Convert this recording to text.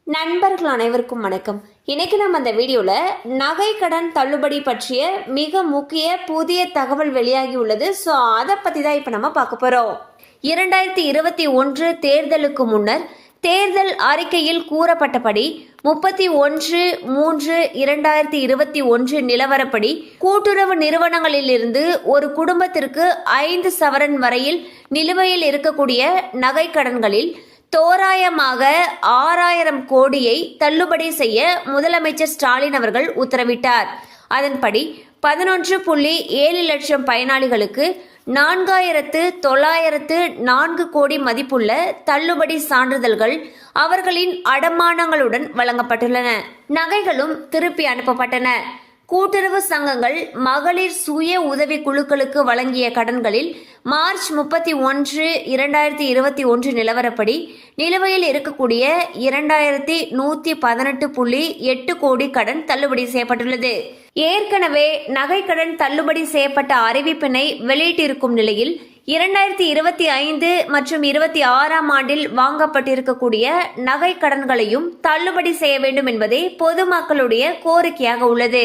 நண்பர்கள் அனைவருக்கும் வணக்கம். இன்னைக்கு நம்ம அந்த வீடியோல நகை கடன் தள்ளுபடி பற்றிய மிக முக்கிய புதிய தகவல் வெளியாகி உள்ளது. ஸோ அதை பத்தி தான் இப்ப நம்ம பார்க்க போறோம். 2021 தேர்தலுக்கு முன்னர் தேர்தல் அறிக்கையில் கூறப்பட்டபடி 31/3/2021 நிலவரப்படி கூட்டுறவு நிறுவனங்களிலிருந்து ஒரு குடும்பத்திற்கு 5 சவரன் வரையில் நிலுவையில் இருக்கக்கூடிய நகை கடன்களில் தோராயமாக 6000 கோடியை தள்ளுபடி செய்ய முதலமைச்சர் ஸ்டாலின் அவர்கள் உத்தரவிட்டார். அதன்படி 11.7 லட்சம் பயனாளிகளுக்கு 4904 கோடி மதிப்புள்ள தள்ளுபடி சான்றிதழ்கள் அவர்களின் அடமானங்களுடன் வழங்கப்பட்டுள்ளன. நகைகளும் திருப்பி அனுப்பப்பட்டன. கூட்டுறவு சங்கங்கள் மகளிர் சுய உதவி குழுக்களுக்கு வழங்கிய கடன்களில் மார்ச் 31, 2021 நிலவரப்படி நிலுவையில் இருக்கக்கூடிய 2118.8 கோடி கடன் தள்ளுபடி செய்யப்பட்டுள்ளது. ஏற்கனவே நகை கடன் தள்ளுபடி செய்யப்பட்ட அறிவிப்பினை வெளியிட்டிருக்கும் நிலையில் 2025 மற்றும் 26ஆம் ஆண்டில் வாங்கப்பட்டிருக்கக்கூடிய நகை கடன்களையும் தள்ளுபடி செய்ய வேண்டும் என்பதே பொதுமக்களுடைய கோரிக்கையாக உள்ளது.